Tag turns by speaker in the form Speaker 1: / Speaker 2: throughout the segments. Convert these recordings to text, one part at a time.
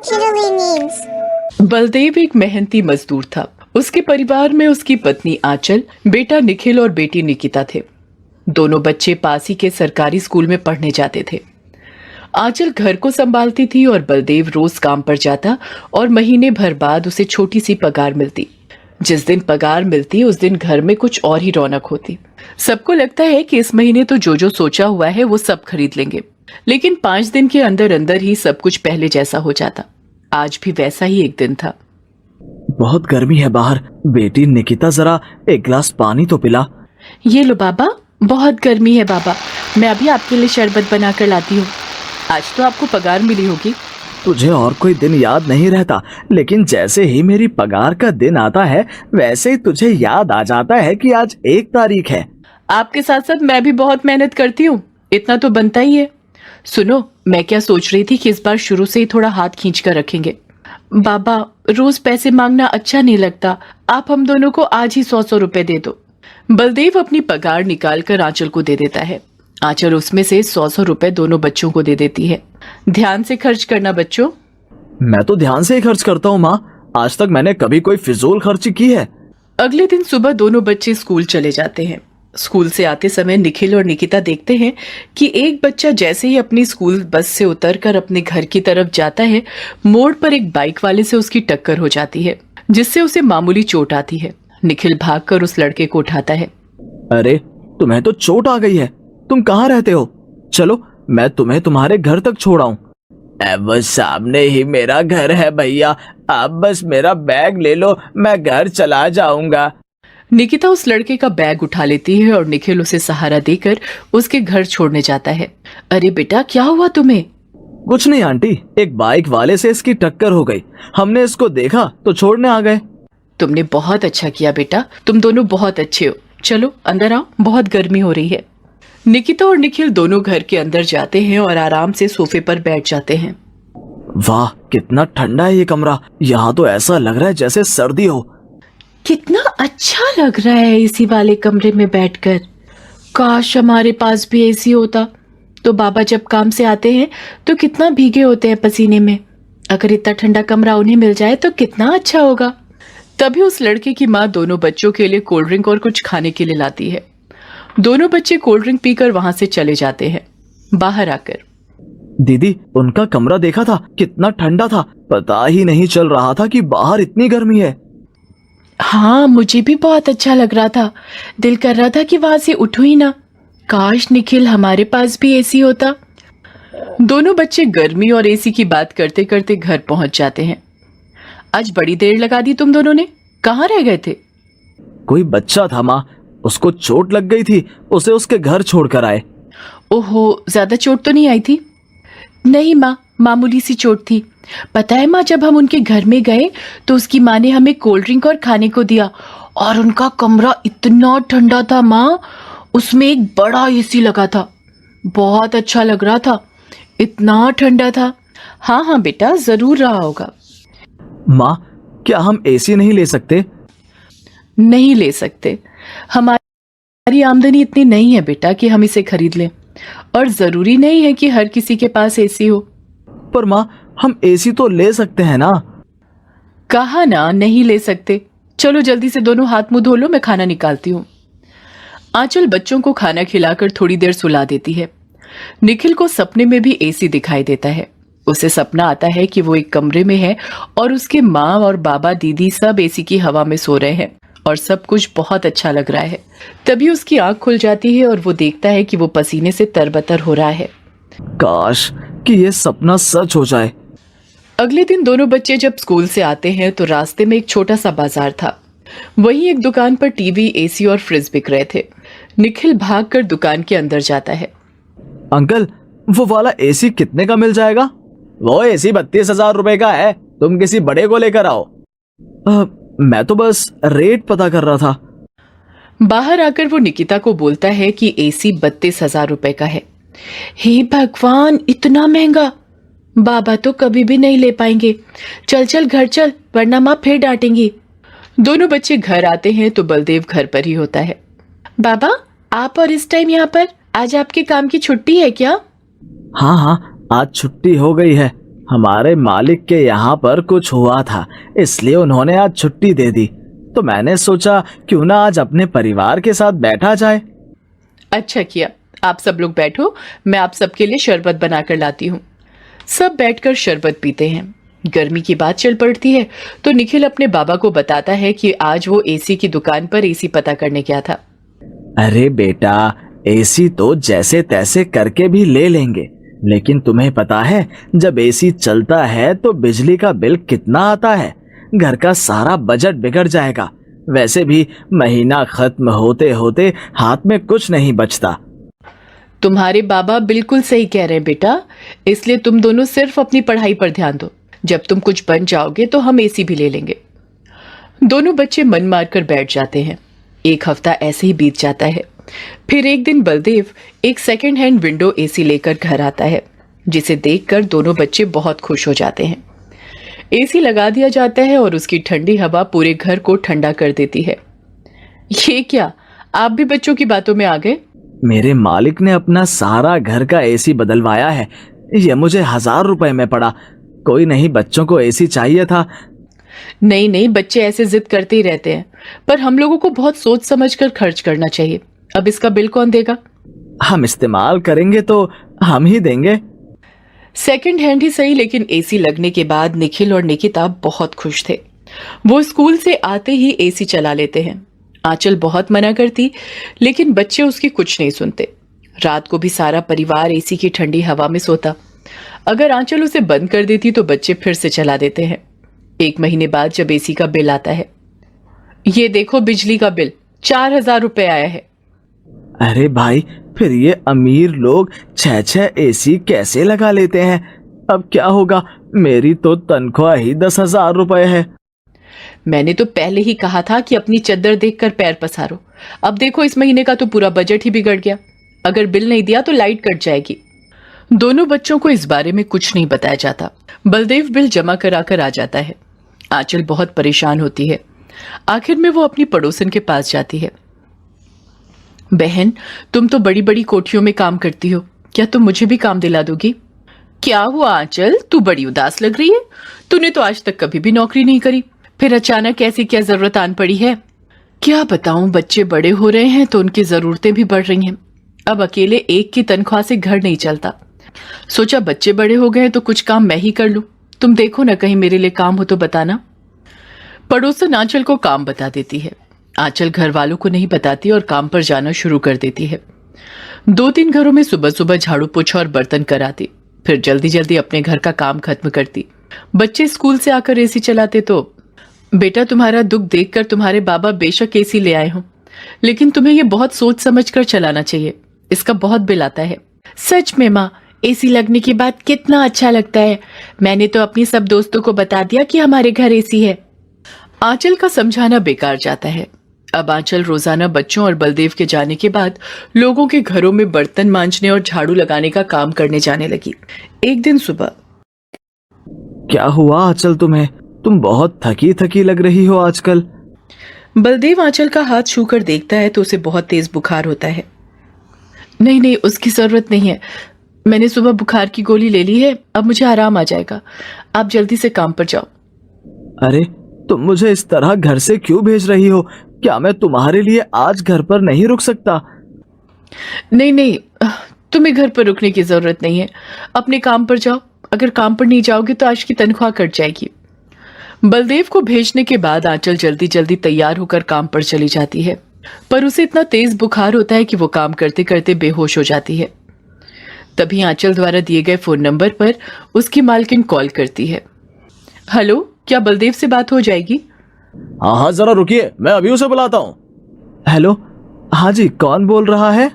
Speaker 1: literally means.
Speaker 2: Baldev एक मेहनती मजदूर था। उसके परिवार में उसकी पत्नी आंचल, बेटा निखिल और बेटी निकिता थे। दोनों बच्चे पास ही के सरकारी स्कूल में पढ़ने जाते थे। आंचल घर को संभालती थी और बलदेव रोज काम पर जाता और महीने भर बाद उसे छोटी सी पगार मिलती। जिस दिन पगार मिलती उस दिन घर में कुछ और ही रौनक होती। सबको लगता है कि इस महीने तो जो जो सोचा हुआ है वो सब खरीद लेंगे, लेकिन 5 दिन के अंदर अंदर ही सब कुछ पहले जैसा हो जाता। आज भी वैसा ही एक दिन था।
Speaker 3: बहुत गर्मी है बाहर। बेटी निकिता, जरा एक गिलास पानी तो पिला।
Speaker 2: ये लो बाबा, बहुत गर्मी है बाबा, मैं अभी आपके लिए शरबत बना कर लाती हूँ। आज तो आपको पगार मिली होगी।
Speaker 3: तुझे और कोई दिन याद नहीं रहता, लेकिन जैसे ही मेरी पगार का दिन आता है वैसे ही तुझे याद आ जाता है कि आज 1 तारीख है।
Speaker 2: आपके साथ साथ मैं भी बहुत मेहनत करती हूँ, इतना तो बनता ही है। सुनो, मैं क्या सोच रही थी कि इस बार शुरू से ही थोड़ा हाथ खींच कर रखेंगे। बाबा, रोज पैसे मांगना अच्छा नहीं लगता, आप हम दोनों को आज ही 100 रुपए दे दो। बलदेव अपनी पगार निकाल कर आंचल को दे देता है। आंचल उसमें से 100 रुपए दोनों बच्चों को दे देती है। ध्यान से खर्च करना बच्चों।
Speaker 3: मैं तो ध्यान से ही खर्च करता हूँ माँ, आज तक मैंने कभी कोई फिजूल खर्ची की है।
Speaker 2: अगले दिन सुबह दोनों बच्चे स्कूल चले जाते हैं। स्कूल से आते समय निखिल और निकिता देखते हैं कि एक बच्चा जैसे ही अपनी स्कूल बस से उतरकर अपने घर की तरफ जाता है, मोड़ पर एक बाइक वाले से उसकी टक्कर हो जाती है, जिससे उसे मामूली चोट आती है। निखिल भागकर उस लड़के को उठाता है।
Speaker 3: अरे, तुम्हें तो चोट आ गई है, तुम कहाँ रहते हो? चलो मैं तुम्हें तुम्हारे घर तक छोड़ाऊं। बस सामने ही मेरा घर है भैया, आप बस मेरा बैग ले लो, मैं घर चला जाऊंगा।
Speaker 2: निकिता उस लड़के का बैग उठा लेती है और निखिल उसे सहारा देकर उसके घर छोड़ने जाता है। अरे बेटा, क्या हुआ तुम्हें?
Speaker 3: कुछ नहीं आंटी, एक बाइक वाले से इसकी टक्कर हो गई, हमने इसको देखा तो छोड़ने आ गए।
Speaker 2: तुमने बहुत अच्छा किया बेटा, तुम दोनों बहुत अच्छे हो। चलो अंदर आओ, बहुत गर्मी हो रही है। निकिता और निखिल दोनों घर के अंदर जाते हैं और आराम से सोफे पर बैठ जाते हैं।
Speaker 3: वाह, कितना ठंडा है ये कमरा, यहाँ तो ऐसा लग रहा है जैसे सर्दी हो।
Speaker 2: कितना अच्छा लग रहा है एसी वाले कमरे में बैठकर। काश हमारे पास भी एसी होता, तो बाबा जब काम से आते हैं तो कितना भीगे होते हैं पसीने में। अगर इतना ठंडा कमरा उन्हें मिल जाए तो कितना अच्छा होगा। तभी उस लड़के की माँ दोनों बच्चों के लिए कोल्ड ड्रिंक और कुछ खाने के लिए लाती है। दोनों बच्चे कोल्ड ड्रिंक पीकर वहां से चले जाते हैं। बाहर आकर,
Speaker 3: दीदी, उनका कमरा देखा था, कितना ठंडा था, पता ही नहीं चल रहा था कि बाहर इतनी गर्मी है।
Speaker 2: हाँ, मुझे भी बहुत अच्छा लग रहा था, दिल कर रहा था कि वहां से उठूं ही ना। काश निखिल हमारे पास भी एसी होता। दोनों बच्चे गर्मी और एसी की बात करते करते घर पहुंच जाते हैं। आज बड़ी देर लगा दी तुम दोनों ने, कहाँ रह गए थे?
Speaker 3: कोई बच्चा था माँ, उसको चोट लग गई थी, उसे उसके घर छोड़कर आए।
Speaker 2: ओहो, ज्यादा चोट तो नहीं आई थी? नहीं माँ, मामूली सी चोट थी। पता है माँ, जब हम उनके घर में गए तो उसकी माँ ने हमें कोल्ड ड्रिंक और खाने को दिया, और उनका कमरा इतना ठंडा था माँ, उसमें एक बड़ा एसी लगा था। बहुत अच्छा लग रहा था, इतना ठंडा था। हाँ हाँ बेटा, जरूर रहा होगा।
Speaker 3: माँ, क्या हम एसी नहीं ले सकते?
Speaker 2: नहीं ले सकते, हमारी आमदनी इतनी नहीं है बेटा कि हम इसे खरीद लें, और जरूरी नहीं है कि हर किसी के पास एसी हो।
Speaker 3: पर माँ, हम एसी तो ले सकते हैं ना?
Speaker 2: कहा ना नहीं ले सकते। चलो जल्दी से दोनों हाथ मुंह धो लो, मैं खाना निकालती हूँ। आंचल बच्चों को खाना खिलाकर थोड़ी देर सुला देती है। निखिल को सपने में भी एसी दिखाई देता है। उसे सपना आता है कि वो एक कमरे में है और उसके माँ और बाबा दीदी सब एसी की हवा में सो रहे हैं और सब कुछ बहुत अच्छा लग रहा है। तभी उसकी आंख खुल जाती है और वो देखता है कि वो पसीने से तरबतर हो रहा है।
Speaker 3: काश कि ये सपना सच हो जाए।
Speaker 2: अगले दिन दोनों बच्चे जब स्कूल से आते हैं तो रास्ते में एक छोटा सा बाजार था। वहीं एक दुकान पर टीवी, एसी और फ्रिज बिक रहे थे। निखिल भागकर दुकान के अंदर जाता है।
Speaker 3: अंकल, वो वाला एसी कितने का मिल जाएगा? वो एसी 32,000 रुपए का है, तुम किसी बड़े को लेकर आओ। मैं तो बस रेट पता कर रहा था।
Speaker 2: बाहर आकर वो निकिता को बोलता है कि एसी 32,000 रुपए का है। हे भगवान, इतना महंगा! बाबा तो कभी भी नहीं ले पाएंगे। चल चल घर चल, वरना माँ फिर डांटेंगी। दोनों बच्चे घर आते हैं तो बलदेव घर पर ही होता है। बाबा, आप और इस टाइम यहाँ पर? आज आपके काम की छुट्टी है क्या?
Speaker 3: हाँ हाँ, आज छुट्टी हो गई है। हमारे मालिक के यहाँ पर कुछ हुआ था, इसलिए उन्होंने आज छुट्टी दे दी। तो मैंने सोचा क्यों ना आज अपने परिवार के साथ बैठा जाए।
Speaker 2: अच्छा किया। आप सब लोग बैठो, मैं आप सबके लिए शरबत बनाकर लाती हूँ। सब बैठकर शरबत पीते हैं। गर्मी की बात चल पड़ती है तो निखिल अपने बाबा को बताता है कि आज वो एसी की दुकान पर एसी पता करने गया था।
Speaker 3: अरे बेटा, एसी तो जैसे तैसे करके भी ले लेंगे, लेकिन तुम्हें पता है जब एसी चलता है तो बिजली का बिल कितना आता है? घर का सारा बजट बिगड़ जाएगा। वैसे भी महीना खत्म होते होते हाथ में कुछ नहीं बचता।
Speaker 2: तुम्हारे बाबा बिल्कुल सही कह रहे हैं बेटा, इसलिए तुम दोनों सिर्फ अपनी पढ़ाई पर ध्यान दो। जब तुम कुछ बन जाओगे तो हम एसी भी ले लेंगे। दोनों बच्चे मन मारकर बैठ जाते हैं। एक हफ्ता ऐसे ही बीत जाता है। फिर एक दिन बलदेव एक सेकंड हैंड विंडो एसी लेकर घर आता है, जिसे देखकर दोनों बच्चे बहुत खुश हो जाते हैं। एसी लगा दिया जाता है और उसकी ठंडी हवा पूरे घर को ठंडा कर देती है। ये क्या, आप भी बच्चों की बातों में आ गए?
Speaker 3: मेरे मालिक ने अपना सारा घर का एसी बदलवाया है। ये मुझे 1000 रुपए में पड़ा। कोई नहीं, बच्चों को एसी चाहिए था।
Speaker 2: नहीं नहीं, बच्चे ऐसे जिद करते ही रहते हैं, पर हम लोगों को बहुत सोच समझ कर खर्च करना चाहिए। अब इसका बिल कौन देगा?
Speaker 3: हम इस्तेमाल करेंगे तो हम ही देंगे।
Speaker 2: सेकंड हैंड ही सही, लेकिन एसी लगने के बाद निखिल और निकिता बहुत खुश थे। वो स्कूल से आते ही एसी चला लेते हैं। आंचल बहुत मना करती, लेकिन बच्चे उसकी कुछ नहीं सुनते। रात को भी सारा परिवार एसी की ठंडी हवा में सोता। अगर आंचल उसे बंद कर देती तो बच्चे फिर से चला देते हैं। एक महीने बाद जब एसी का बिल आता है, ये देखो बिजली का बिल 4000 रुपए आया है।
Speaker 3: अरे भाई, फिर ये अमीर लोग 6-6 एसी कैसे लगा लेते हैं? अब क्या होगा? मेरी तो तनख्वाह ही 10,000 रुपए है।
Speaker 2: मैंने तो पहले ही कहा था कि अपनी चद्दर देखकर पैर पसारो। अब देखो, इस महीने का तो पूरा बजट ही बिगड़ गया। अगर बिल नहीं दिया तो लाइट कट जाएगी। दोनों बच्चों को इस बारे में कुछ नहीं बताया जाता। बलदेव बिल जमा कराकर आ जाता है। आंचल बहुत परेशान होती है। आखिर में वो अपनी पड़ोसन के पास जाती है। बहन, तुम तो बड़ी बड़ी कोठियों में काम करती हो, क्या तुम मुझे भी काम दिला दोगी? क्या हुआ आंचल, तू बड़ी उदास लग रही है। तूने तो आज तक कभी भी नौकरी नहीं करी, फिर अचानक ऐसी क्या जरूरत आन पड़ी है? क्या बताऊं, बच्चे बड़े हो रहे हैं तो उनकी जरूरतें भी बढ़ रही हैं। अब अकेले एक की तनख्वाह से घर नहीं चलता। सोचा बच्चे बड़े हो गए तो कुछ काम मैं ही कर लूं। तुम देखो ना, कहीं मेरे लिए काम हो तो बताना। पड़ोसन आंचल को काम बता देती है। आंचल घर वालों को नहीं बताती और काम पर जाना शुरू कर देती है। 2-3 घरों में सुबह सुबह झाड़ू पोछा और बर्तन कराती, फिर जल्दी जल्दी अपने घर का काम खत्म करती। बच्चे स्कूल से आकर एसी चलाते तो, बेटा तुम्हारा दुख देखकर तुम्हारे बाबा बेशक एसी ले आए हों, लेकिन तुम्हें यह बहुत सोच समझ कर चलाना चाहिए। इसका बहुत बिल आता है। सच में माँ, एसी लगने के बाद कितना अच्छा लगता है। मैंने तो अपनी सब दोस्तों को बता दिया कि हमारे घर एसी है। आंचल का समझाना बेकार जाता है। अब आंचल रोजाना बच्चों और बलदेव के जाने के बाद लोगों के घरों में बर्तन मांजने और झाड़ू लगाने का काम करने जाने लगी। एक दिन सुबह,
Speaker 3: क्या हुआ आंचल तुम्हें? तुम बहुत थकी थकी लग रही हो आजकल।
Speaker 2: बलदेव आंचल का हाथ छूकर देखता है तो उसे बहुत तेज बुखार होता है। नहीं नहीं, उसकी जरूरत नहीं है। मैंने सुबह बुखार की गोली ले ली है, अब मुझे आराम आ जाएगा। आप जल्दी से काम पर जाओ।
Speaker 3: अरे, तुम मुझे इस तरह घर से क्यों भेज रही हो? क्या मैं तुम्हारे लिए आज घर पर नहीं रुक सकता?
Speaker 2: नहीं नहीं, तुम्हें घर पर रुकने की जरूरत नहीं है। अपने काम पर जाओ। अगर काम पर नहीं जाओगे तो आज की तनख्वाह कट जाएगी। बलदेव को भेजने के बाद आंचल जल्दी जल्दी तैयार होकर काम पर चली जाती है, पर उसे इतना तेज बुखार होता है कि वो काम करते करते बेहोश हो जाती है। तभी आंचल द्वारा दिए गए फोन नंबर पर उसकी मालकिन कॉल करती है। हेलो, क्या बलदेव से बात हो जाएगी?
Speaker 3: हाँ हाँ, जरा रुकिए, मैं अभी उसे बुलाता हूँ। हेलो, हाँ जी, कौन बोल रहा है?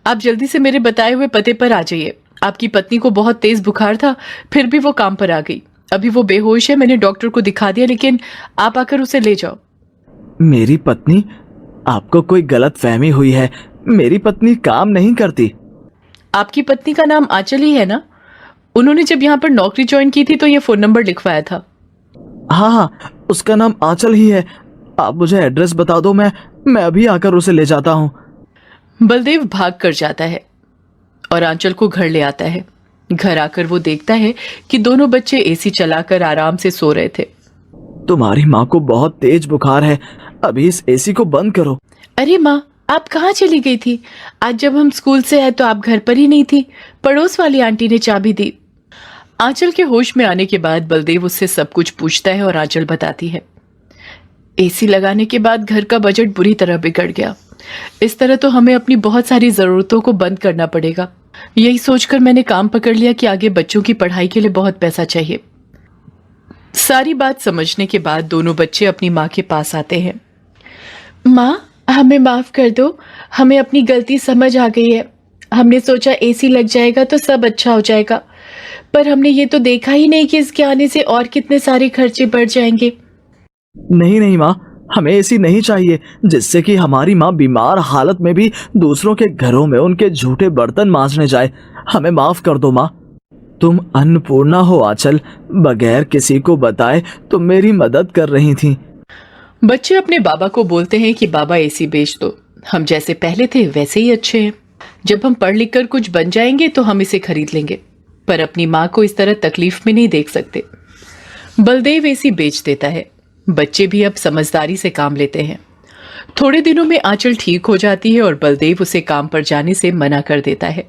Speaker 2: आप जल्दी से मेरे बताए हुए पते पर आ जाइए। आपकी पत्नी को बहुत तेज बुखार था, फिर भी वो काम पर आ गई। अभी वो बेहोश है। मैंने डॉक्टर को दिखा दिया, लेकिन आप आकर उसे ले जाओ।
Speaker 3: मेरी पत्नी? आपको कोई गलत फहमी हुई है। मेरी पत्नी काम नहीं करती।
Speaker 2: आपकी पत्नी का नाम आंचल ही है ना? उन्होंने जब यहाँ पर नौकरी ज्वाइन की थी तो ये फोन नंबर लिखवाया था।
Speaker 3: हाँ हाँ, उसका नाम आंचल ही है। आप मुझे एड्रेस बता दो, मैं अभी आकर उसे ले जाता हूँ।
Speaker 2: बलदेव भाग कर जाता है और आंचल को घर ले आता है। घर आकर वो देखता है कि दोनों बच्चे एसी चलाकर आराम से सो रहे थे।
Speaker 3: तुम्हारी माँ को बहुत तेज बुखार है, अभी इस एसी को बंद करो।
Speaker 2: अरे माँ, आप कहाँ चली गई थी? आज जब हम स्कूल से आए तो आप घर पर ही नहीं थी। पड़ोस वाली आंटी ने चाबी दी। आंचल के होश में आने के बाद बलदेव उससे सब कुछ पूछता है और आंचल बताती है। एसी लगाने के बाद घर का बजट बुरी तरह बिगड़ गया। इस तरह तो हमें अपनी बहुत सारी जरूरतों को बंद करना पड़ेगा। यही सोचकर मैंने काम पकड़ लिया कि आगे बच्चों की पढ़ाई के लिए बहुत पैसा चाहिए। सारी बात समझने के बाद दोनों बच्चे अपनी माँ के पास आते हैं। माँ, हमें माफ कर दो, हमें अपनी गलती समझ आ गई है। हमने सोचा एसी लग जाएगा तो सब अच्छा हो जाएगा, पर हमने ये तो देखा ही नहीं कि इसके आने से और कितने सारे खर्चे बढ़ जाएंगे।
Speaker 3: नहीं नहीं माँ, हमें एसी नहीं चाहिए, जिससे कि हमारी माँ बीमार हालत में भी दूसरों के घरों में उनके झूठे बर्तन मांजने जाए। हमें माफ कर दो माँ। तुम अन्नपूर्णा हो आंचल, बगैर किसी को बताए तुम मेरी मदद कर रही थी।
Speaker 2: बच्चे अपने बाबा को बोलते हैं कि बाबा एसी बेच दो, हम जैसे पहले थे वैसे ही अच्छे हैं। जब हम पढ़ लिख कर कुछ बन जाएंगे तो हम इसे खरीद लेंगे, पर अपनी माँ को इस तरह तकलीफ में नहीं देख सकते। बलदेव एसी बेच देता है। बच्चे भी अब समझदारी से काम लेते हैं। थोड़े दिनों में आंचल ठीक हो जाती है और बलदेव उसे काम पर जाने से मना कर देता है।